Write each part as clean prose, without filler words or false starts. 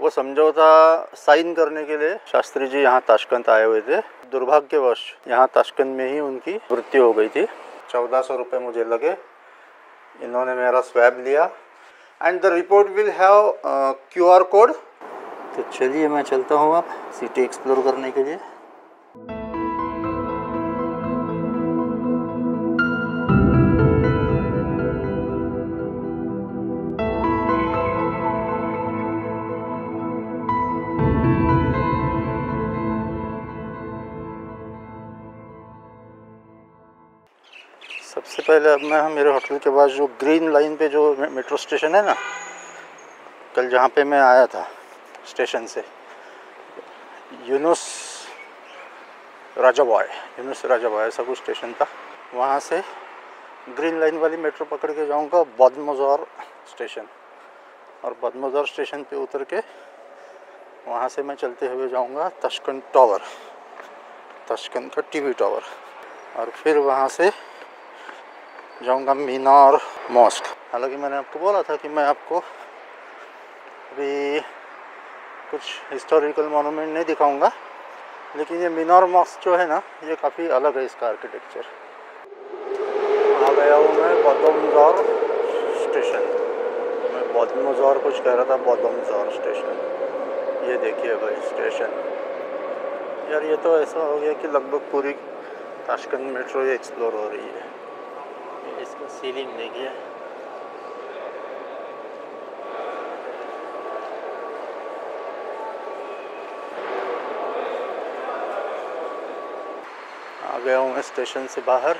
वो समझौता साइन करने के लिए शास्त्री जी यहाँ ताशकंद आए हुए थे। दुर्भाग्यवश यहाँ ताशकंद में ही उनकी मृत्यु हो गई थी। 1400 रुपये मुझे लगे। इन्होंने मेरा स्वैब लिया and the report will have QR code. तो चलिए मैं चलता हूँ आप सिटी एक्सप्लोर करने के लिए। सबसे पहले अब मैं मेरे होटल के पास जो ग्रीन लाइन पे जो मेट्रो स्टेशन है ना, कल जहाँ पे मैं आया था स्टेशन से, यूनुस राजाबॉय ऐसा कुछ स्टेशन था। वहाँ से ग्रीन लाइन वाली मेट्रो पकड़ के जाऊँगा बदमज़ार स्टेशन, और बदमज़ार स्टेशन पे उतर के वहाँ से मैं चलते हुए जाऊँगा ताशकंद टावर, ताशकंद का टीवी टावर, और फिर वहाँ से जाऊँगा मीनार मॉस्क। हालांकि मैंने आपको बोला था कि मैं आपको अभी कुछ हिस्टोरिकल मोनूमेंट नहीं दिखाऊंगा, लेकिन ये मीनार मॉस्क जो है ना, ये काफ़ी अलग है इसका आर्किटेक्चर। आ गया हूँ मैं बदमज़ार स्टेशन। मैं बदमज़ार कुछ कह रहा था, बदमज़ार स्टेशन। ये देखिए भाई स्टेशन। यार ये तो ऐसा हो गया कि लगभग पूरी ताशकंद मेट्रो ये एक्सप्लोर हो रही है। इसका सीलिंग देखिए, आ गया हूँ मैं स्टेशन से बाहर।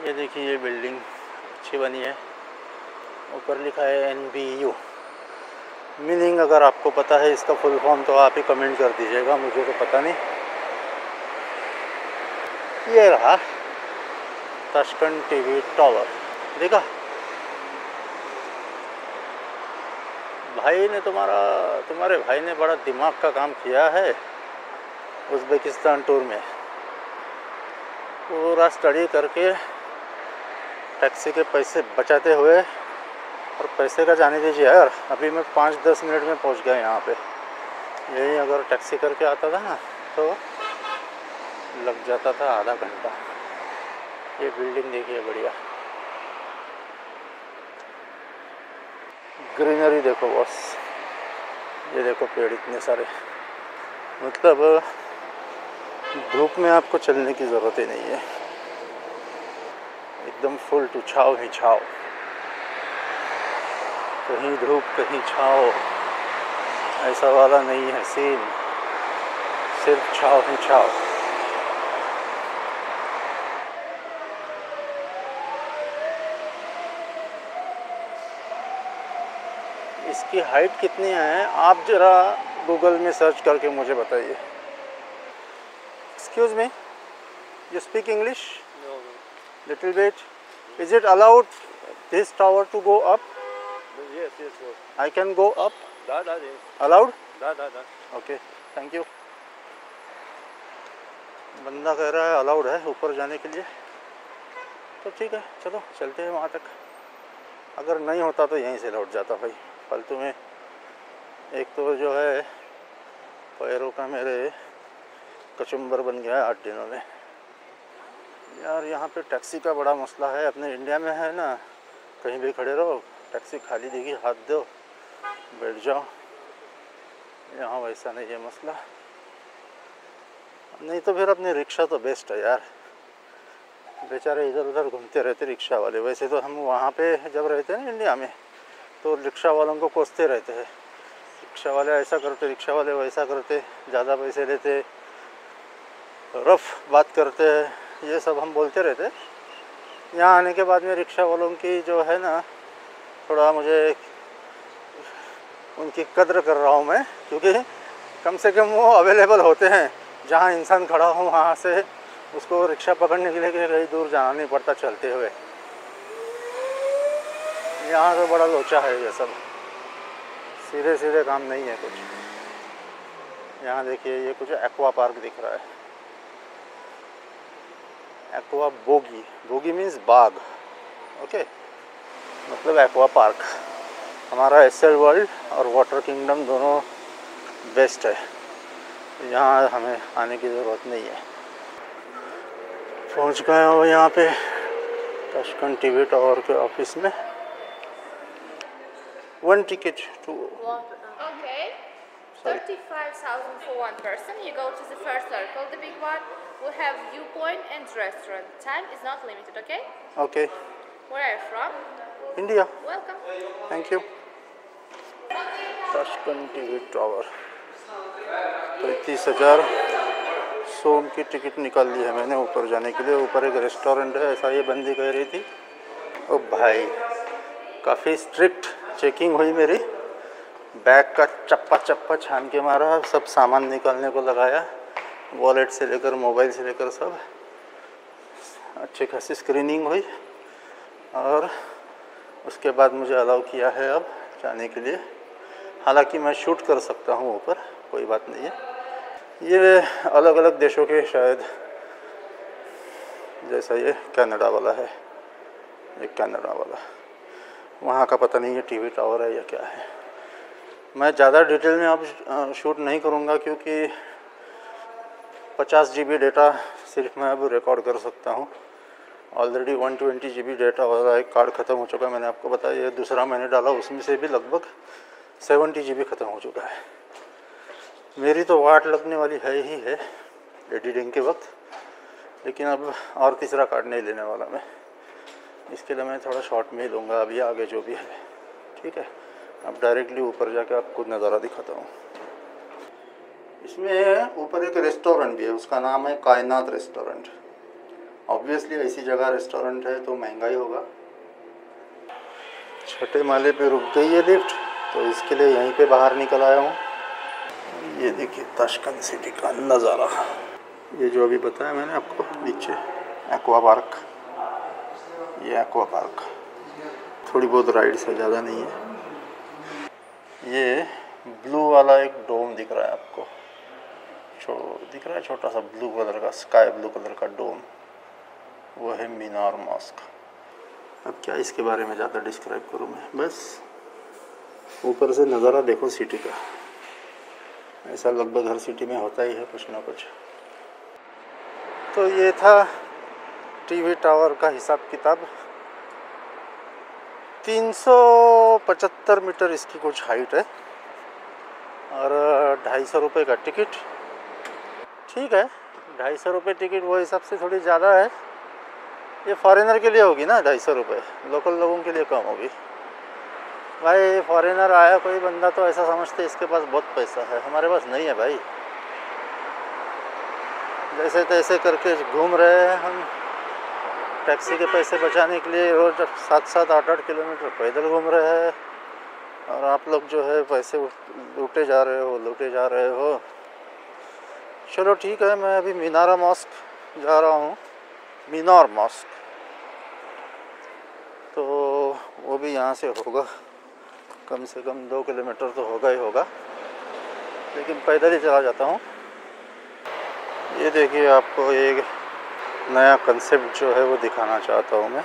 ये देखिए ये बिल्डिंग अच्छी बनी है, ऊपर लिखा है NBU। मीनिंग अगर आपको पता है इसका फुल फॉर्म तो आप ही कमेंट कर दीजिएगा, मुझे तो पता नहीं। ये रहा ताशकंद टीवी टावर, देखा भाई ने तुम्हारे भाई ने बड़ा दिमाग का काम किया है। उज़्बेकिस्तान टूर में पूरा स्टडी करके टैक्सी के पैसे बचाते हुए, और पैसे का जाने दीजिए यार, अभी मैं 5-10 मिनट में पहुंच गया यहाँ पे। यही अगर टैक्सी करके आता था ना तो लग जाता था आधा घंटा। ये बिल्डिंग देखिए बढ़िया, ग्रीनरी देखो बस, ये देखो पेड़ इतने सारे, मतलब धूप में आपको चलने की ज़रूरत ही नहीं है, एकदम फुल टू छाव ही छाव, कहीं धूप कहीं छाव, ऐसा वाला नहीं है सीन, सिर्फ छाव ही छाव। इसकी हाइट कितनी है आप ज़रा गूगल में सर्च करके मुझे बताइए। Excuse me, you speak English? No. Little bit. Is it allowed this tower to go up? Yes. I can go up? Yes. Allowed? Da. Okay, thank you. बंदा कह रहा है अलाउड है ऊपर जाने के लिए, तो ठीक है चलो चलते हैं वहाँ तक। अगर नहीं होता तो यहीं से लौट जाता भाई, फालतू में। एक तो जो है पैरों का मेरे कचुम्बर बन गया है 8 दिनों में। यार यहाँ पे टैक्सी का बड़ा मसला है। अपने इंडिया में है ना, कहीं भी खड़े रहो, टैक्सी खाली देगी, हाथ दो, बैठ जाओ। यहाँ वैसा नहीं है मसला। नहीं तो फिर अपनी रिक्शा तो बेस्ट है यार, बेचारे इधर उधर घूमते रहते रिक्शा वाले। वैसे तो हम वहाँ पे जब रहते हैं ना इंडिया में, तो रिक्शा वालों को कोसते रहते हैं, रिक्शा वाले ऐसा करते, रिक्शा वाले वैसा करते, ज़्यादा पैसे लेते, रफ बात करते हैं, ये सब हम बोलते रहते। यहाँ आने के बाद में रिक्शा वालों की जो है ना, थोड़ा मुझे उनकी कद्र कर रहा हूँ मैं, क्योंकि कम से कम वो अवेलेबल होते हैं। जहाँ इंसान खड़ा हो वहाँ से उसको रिक्शा पकड़ने के लिए कहीं दूर जाना नहीं पड़ता चलते हुए। यहाँ तो बड़ा लोचा है ये सब, सीधे सीधे काम नहीं है कुछ। यहाँ देखिए ये कुछ एक्वा पार्क दिख रहा है, एक्वा बोगी, बोगी मीन्स बाग, ओके, मतलब एक्वा पार्क। हमारा एसएल वर्ल्ड और वाटर किंगडम दोनों बेस्ट है, यहाँ हमें आने की ज़रूरत नहीं है। पहुँच गए हो यहाँ पे ताशकंद टीवी टावर के ऑफिस में। 1 ticket to Okay. 35,000 for one person. You go to the first circle, the big one. We have viewpoint and restaurant. Time is not limited, okay? okay Where are you from? India. Welcome. Thank you. Tashkent TV tower 35,000 सोम की ticket निकाल ली है मैंने ऊपर जाने के लिए। ऊपर एक रेस्टोरेंट है, ऐसा ये बंदी कह रही थी। ओ भाई काफ़ी स्ट्रिक्ट चेकिंग हुई मेरी, बैग का चप्पा चप्पा छान के मारा, सब सामान निकालने को लगाया, वॉलेट से लेकर मोबाइल से लेकर सब। अच्छी खासी स्क्रीनिंग हुई और उसके बाद मुझे अलाउ किया है अब जाने के लिए। हालांकि मैं शूट कर सकता हूँ ऊपर, कोई बात नहीं है। ये अलग अलग देशों के शायद, जैसा ये कनाडा वाला है, ये कनाडा वाला, वहाँ का पता नहीं ये टीवी टावर है या क्या है। मैं ज़्यादा डिटेल में अब शूट नहीं करूँगा क्योंकि 50 GB डेटा सिर्फ मैं अब रिकॉर्ड कर सकता हूँ। ऑलरेडी 120 GB डेटा वाला एक कार्ड ख़त्म हो चुका है, मैंने आपको बताया। ये दूसरा मैंने डाला, उसमें से भी लगभग 70 GB ख़त्म हो चुका है। मेरी तो वाट लगने वाली है ही है एडिटिंग के वक्त, लेकिन अब और तीसरा कार्ड नहीं लेने वाला मैं। इसके लिए मैं थोड़ा शॉर्ट में ही लूँगा अभी आगे जो भी है, ठीक है। अब डायरेक्टली ऊपर जाके आपको नज़ारा दिखाता हूँ। इसमें ऊपर एक रेस्टोरेंट भी है, उसका नाम है कायनात रेस्टोरेंट। ऑब्वियसली ऐसी जगह रेस्टोरेंट है तो महंगा ही होगा। छठे माले पे रुक गई है लिफ्ट, तो इसके लिए यहीं पे बाहर निकल आया हूँ। ये देखिए ताशकंद सिटी का नज़ारा। ये जो अभी बताया मैंने आपको, नीचे एक्वा पार्क, ये एक्वा पार्क, थोड़ी बहुत राइड्स है, ज़्यादा नहीं है। ये ब्लू वाला एक डोम दिख रहा है आपको, दिख रहा है छोटा सा ब्लू कलर का, स्काई ब्लू कलर का डोम, वो है मीनार मॉस्क। अब क्या इसके बारे में ज़्यादा डिस्क्राइब करूँ मैं, बस ऊपर से नज़ारा देखो सिटी का। ऐसा लगभग हर सिटी में होता ही है कुछ ना कुछ। तो ये था टीवी टावर का हिसाब किताब। 375 मीटर इसकी कुछ हाइट है और 250 रुपये का टिकट। ठीक है, 250 रुपये टिकट वो हिसाब से थोड़ी ज़्यादा है। ये फॉरेनर के लिए होगी ना 250 रुपये, लोकल लोगों के लिए कम होगी। भाई फॉरेनर आया कोई बंदा तो ऐसा समझते इसके पास बहुत पैसा है, हमारे पास नहीं है भाई। जैसे तैसे करके घूम रहे हैं हम, टैक्सी के पैसे बचाने के लिए रोज़ 7-7, 8-8 किलोमीटर पैदल घूम रहे हैं, और आप लोग जो है पैसे लूटे जा रहे हो। चलो ठीक है, मैं अभी मीनार मॉस्क जा रहा हूँ, मीनार मॉस्क, तो वो भी यहाँ से होगा कम से कम 2 किलोमीटर तो होगा ही होगा, लेकिन पैदल ही चला जाता हूँ। ये देखिए आपको एक नया कंसेप्ट जो है वो दिखाना चाहता हूँ मैं।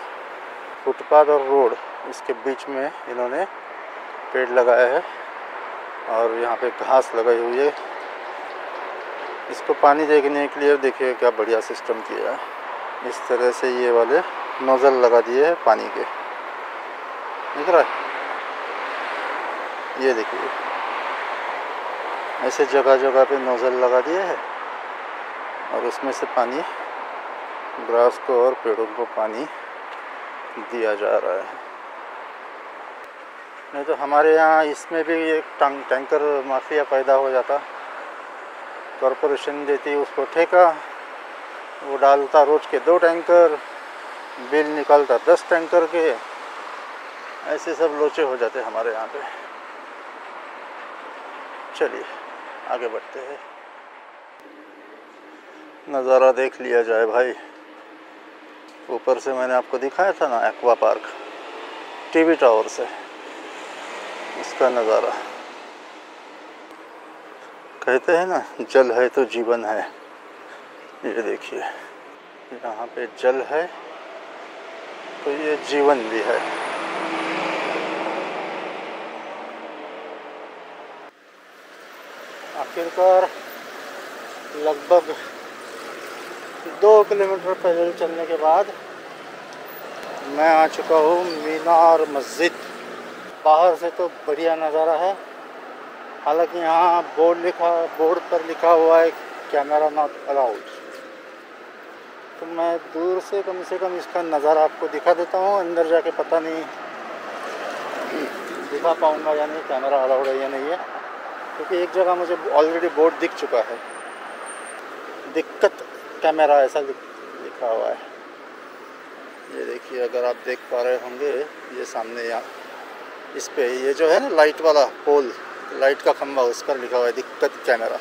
फुटपाथ और रोड, इसके बीच में इन्होंने पेड़ लगाया है और यहाँ पे घास लगाई हुई है। इसको पानी देखने के लिए देखिए क्या बढ़िया सिस्टम किया है। इस तरह से ये वाले नोज़ल लगा दिए हैं पानी के, दिख रहा है? ये देखिए ऐसे जगह जगह पे नोज़ल लगा दिए हैं और उसमें से पानी ग्रास को और पेड़ों को पानी दिया जा रहा है। नहीं तो हमारे यहाँ इसमें भी एक टैंकर माफिया पैदा हो जाता। कॉरपोरेशन देती उसको ठेका, वो डालता रोज़ के 2 टैंकर, बिल निकालता 10 टैंकर के। ऐसे सब लोचे हो जाते हमारे यहाँ पे। चलिए आगे बढ़ते हैं, नज़ारा देख लिया जाए भाई। ऊपर से मैंने आपको दिखाया था ना एक्वा पार्क, टीवी टावर से इसका नज़ारा। कहते हैं ना जल है तो जीवन है। ये देखिए यहाँ पे जल है तो ये जीवन भी है। फिरकर लगभग 2 किलोमीटर पैदल चलने के बाद मैं आ चुका हूँ मीनार मस्जिद। बाहर से तो बढ़िया नज़ारा है, हालांकि यहाँ बोर्ड पर लिखा हुआ है कैमरा नॉट अलाउड। तो मैं दूर से कम इसका नज़ारा आपको दिखा देता हूँ। अंदर जाके पता नहीं दिखा पाऊँगा या नहीं, कैमरा अलाउड है या नहीं है, क्योंकि एक जगह मुझे ऑलरेडी बोर्ड दिख चुका है, दिक्कत कैमरा ऐसा लिखा हुआ है। ये देखिए, अगर आप देख पा रहे होंगे, ये सामने यहाँ इस पे ये जो है ना लाइट वाला पोल, लाइट का खंभा, उस पर लिखा हुआ है दिक्कत कैमरा।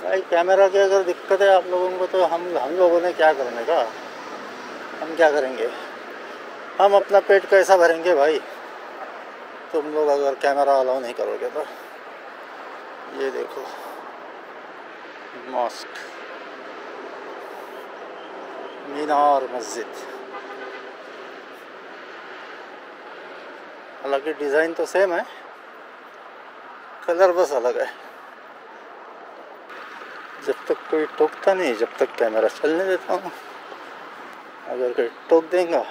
भाई कैमरा की अगर दिक्कत है आप लोगों को, तो हम लोगों ने क्या करने का, हम क्या करेंगे, हम अपना पेट कैसा भरेंगे भाई, तुम लोग अगर कैमरा अलाउ नहीं करोगे तो। ये देखो मॉस्क, मीनार मस्जिद, हालांकि डिज़ाइन तो सेम है, कलर बस अलग है। जब तक कोई टोकता नहीं, जब तक कैमरा चलने देता हूँ। अगर कोई टोक देगा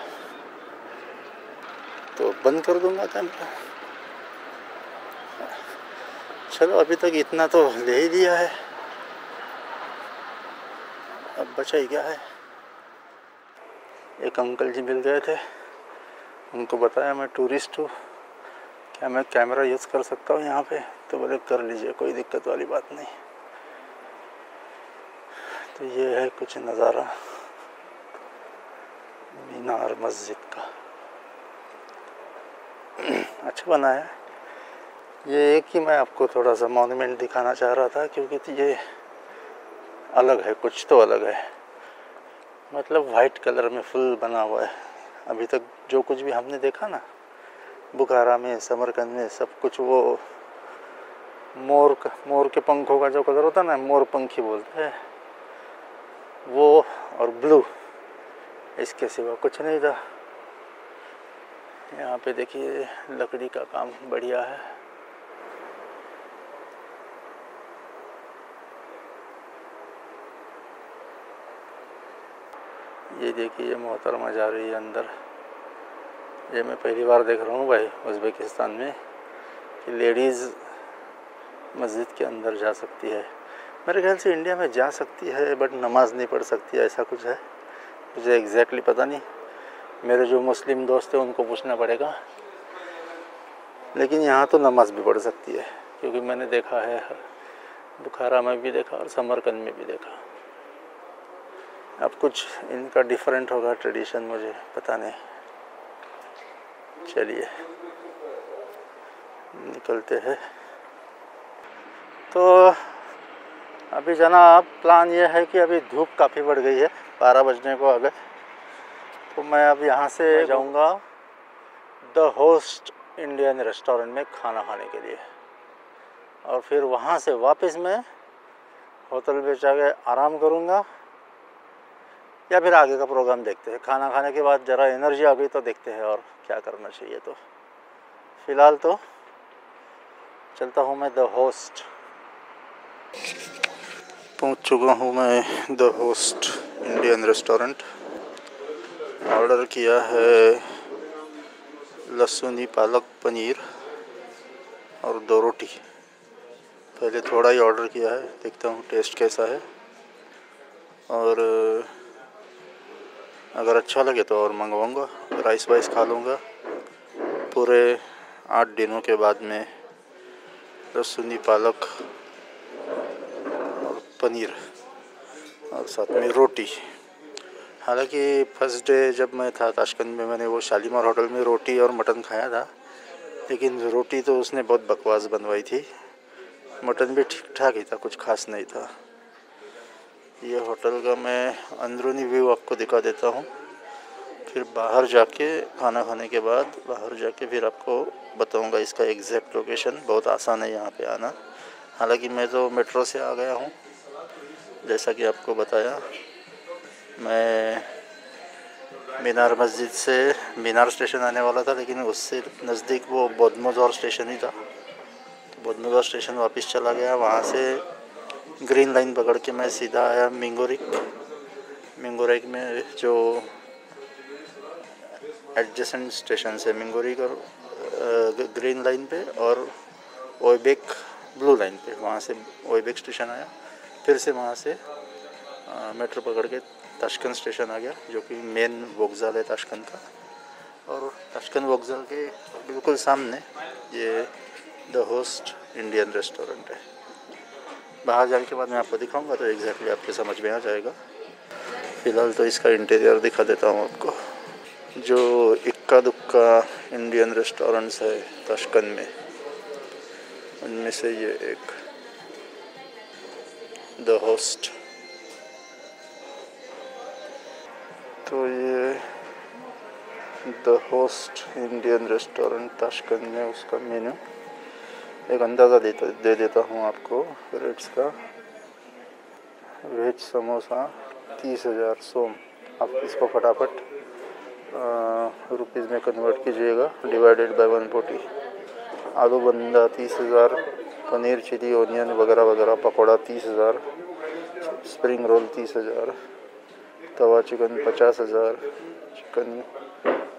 तो बंद कर दूंगा कैमरा। चलो, अभी तक इतना तो ले ही लिया है, अब बचा ही क्या है। एक अंकल जी मिल गए थे, उनको बताया मैं टूरिस्ट हूँ, क्या मैं कैमरा यूज़ कर सकता हूँ यहाँ पे, तो बोले कर लीजिए, कोई दिक्कत वाली बात नहीं। तो ये है कुछ नज़ारा मीनार मस्जिद का। अच्छा बना है। ये एक ही मैं आपको थोड़ा सा मॉन्यूमेंट दिखाना चाह रहा था, क्योंकि ये अलग है, कुछ तो अलग है, मतलब वाइट कलर में फुल बना हुआ है। अभी तक जो कुछ भी हमने देखा ना बुखारा में, समरकंद में, सब कुछ वो मोर के पंखों का जो कलर होता है ना, मोर पंखी बोलते हैं वो, और ब्लू, इसके सिवा कुछ नहीं था। यहाँ पे देखिए लकड़ी का काम बढ़िया है। ये देखिए मोहतरमा जा रही है अंदर। ये मैं पहली बार देख रहा हूँ भाई उज़्बेकिस्तान में कि लेडीज़ मस्जिद के अंदर जा सकती है। मेरे ख्याल से इंडिया में जा सकती है बट नमाज नहीं पढ़ सकती है, ऐसा कुछ है, मुझे एग्जैक्टली पता नहीं। मेरे जो मुस्लिम दोस्त हैं उनको पूछना पड़ेगा, लेकिन यहाँ तो नमाज भी पढ़ सकती है, क्योंकि मैंने देखा है, बुखारा में भी देखा और समरकंद में भी देखा। अब कुछ इनका डिफरेंट होगा ट्रेडिशन, मुझे पता नहीं। चलिए निकलते हैं। तो अभी जनाब प्लान ये है कि अभी धूप काफ़ी बढ़ गई है, 12 बजने को आ गए, तो मैं अब यहाँ से जाऊँगा द होस्ट इंडियन रेस्टोरेंट में खाना खाने के लिए, और फिर वहाँ से वापस मैं होटल में जाके आराम करूँगा, या फिर आगे का प्रोग्राम देखते हैं। खाना खाने के बाद ज़रा एनर्जी आ गई तो देखते हैं और क्या करना चाहिए। तो फ़िलहाल तो चलता हूँ मैं द होस्ट। पहुँच चुका हूँ मैं the host Indian restaurant. Order किया है लहसुनी पालक पनीर और 2 रोटी। पहले थोड़ा ही ऑर्डर किया है, देखता हूँ टेस्ट कैसा है, और अगर अच्छा लगे तो और मंगवाऊँगा, राइस वाइस खा लूँगा। पूरे 8 दिनों के बाद में लहसुनी पालक और पनीर और साथ में रोटी। हालांकि फर्स्ट डे जब मैं था ताशकंद में, मैंने वो शालीमार होटल में रोटी और मटन खाया था, लेकिन रोटी तो उसने बहुत बकवास बनवाई थी, मटन भी ठीक ठाक ही था, कुछ खास नहीं था। ये होटल का मैं अंदरूनी व्यू आपको दिखा देता हूँ, फिर बाहर जाके खाना खाने के बाद बाहर जाके फिर आपको बताऊँगा इसका एग्जैक्ट लोकेशन। बहुत आसान है यहाँ पे आना, हालांकि मैं तो मेट्रो से आ गया हूँ। जैसा कि आपको बताया, मैं मीनार मस्जिद से मीनार स्टेशन आने वाला था, लेकिन उससे नज़दीक वो बदमज़ोर स्टेशन ही था, तो बदनगर स्टेशन वापस चला गया। वहाँ से ग्रीन लाइन पकड़ के मैं सीधा आया मिंगोरिक में जो एडजेसेंट स्टेशन से मिंगोरिक और ग्रीन लाइन पे और ओयबेक ब्लू लाइन पे, वहाँ से ओयबेक स्टेशन आया। फिर से वहाँ से मेट्रो पकड़ के ताशकंद स्टेशन आ गया, जो कि मेन वोकज़ाल है ताशकंद का। और ताशकंद वोकज़ाल के बिल्कुल सामने ये द होस्ट इंडियन रेस्टोरेंट है। बाहर जाने के बाद मैं आपको दिखाऊंगा तो एग्जैक्टली आपके समझ में आ जाएगा। फ़िलहाल तो इसका इंटीरियर दिखा देता हूँ आपको। जो इक्का दुक्का इंडियन रेस्टोरेंट्स है ताशकंद में, उनमें से ये एक द होस्ट। तो ये the host Indian restaurant Tashkent में उसका मेन्यू एक अंदाज़ा दे देता हूँ आपको रेट्स का। वेज समोसा 30,000 सोम। आप इसको फटाफट रुपीज़ में कन्वर्ट कीजिएगा, डिवाइडेड बाय 140। आलू बंदा 30,000, पनीर चिली ओनियन वगैरह वगैरह पकौड़ा 30,000, स्प्रिंग रोल 30,000, तवा चिकन 50,000,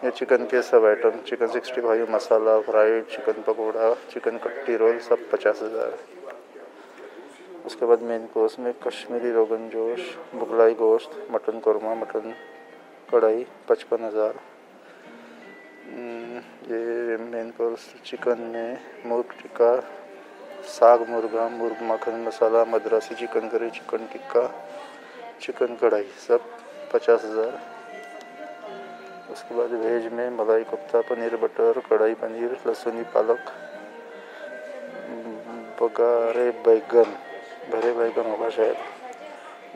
चिकन के सब आइटम, चिकन 65 मसाला, फ्राइड चिकन पकौड़ा, चिकन कट्टी रोल सब 50,000। उसके बाद मेन कोर्स में कश्मीरी रोगन जोश, बुगलाई गोश्त, मटन कौरमा, मटन कढ़ाई 55,000। ये मेन कोर्स चिकन में मुर्ग टिक्का, साग मुर्गा, murgh makhan masala, Madrasi chicken curry, chicken tikka, chicken kadhai सब 50,000। उसके बाद वेज में मलाई कोफ्ता, पनीर बटर, कढ़ाई पनीर, लहसुनी पालक, बघारे बैगन, भरे बैगन होगा शायद,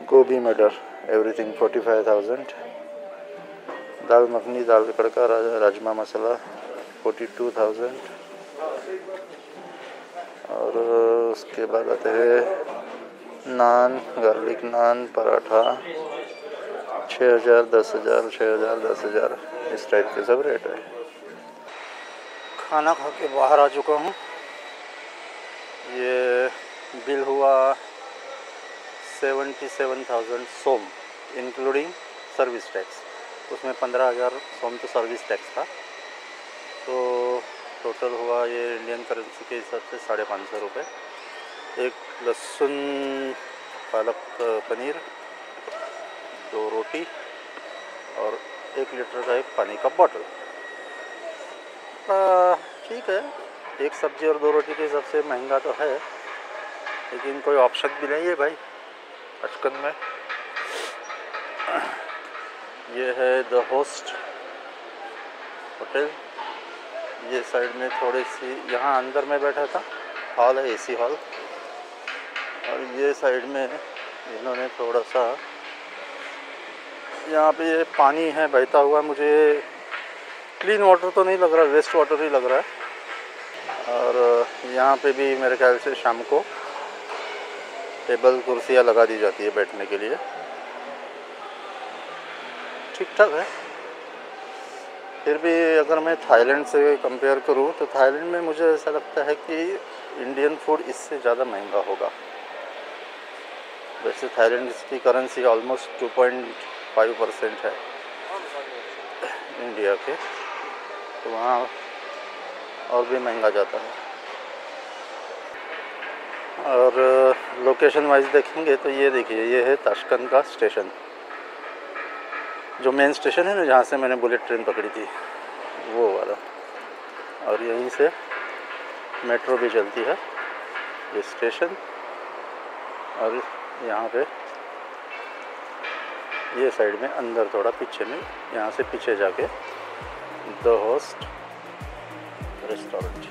गोभी मटर, एवरीथिंग 45,000। दाल मखनी, दाल तड़का, राजमा मसाला 42,000। और उसके बाद आते हैं नान, गार्लिक नान, पराठा 6,000, 10,000, 6,000, 10,000, इस टाइप के सब रेट है। खाना खा के बाहर आ चुका हूँ। ये बिल हुआ 77,000 सोम इंक्लूडिंग सर्विस टैक्स। उसमें 15,000 सोम तो सर्विस टैक्स था। तो टोटल हुआ ये इंडियन करेंसी के हिसाब से 550 रुपये। एक लहसुन पालक पनीर, 2 रोटी और 1 लीटर का एक पानी का बॉटल। ठीक है, एक सब्जी और 2 रोटी के हिसाब से महंगा तो है, लेकिन कोई ऑप्शन भी नहीं है भाई ताशकंद में। ये है द होस्ट होटल। ये साइड में थोड़ी सी, यहाँ अंदर में बैठा था, हॉल है, एसी हॉल। और ये साइड में इन्होंने थोड़ा सा, यहाँ पे ये पानी है बहता हुआ, मुझे क्लीन वाटर तो नहीं लग रहा, वेस्ट वाटर ही लग रहा है। और यहाँ पे भी मेरे ख्याल से शाम को टेबल कुर्सियाँ लगा दी जाती है बैठने के लिए। ठीक ठाक है। फिर भी अगर मैं थाईलैंड से कंपेयर करूँ तो थाईलैंड में मुझे ऐसा लगता है कि इंडियन फूड इससे ज़्यादा महंगा होगा। वैसे थाईलैंड की करेंसी ऑलमोस्ट 2.5% है इंडिया के, तो वहाँ और भी महंगा जाता है। और लोकेशन वाइज देखेंगे तो ये देखिए, ये है ताशकंद का स्टेशन, जो मेन स्टेशन है ना, जहाँ से मैंने बुलेट ट्रेन पकड़ी थी, वो वाला। और यहीं से मेट्रो भी चलती है, ये स्टेशन। और यहाँ पे ये साइड में अंदर थोड़ा पीछे में, यहाँ से पीछे जाके द होस्ट रेस्टोरेंट।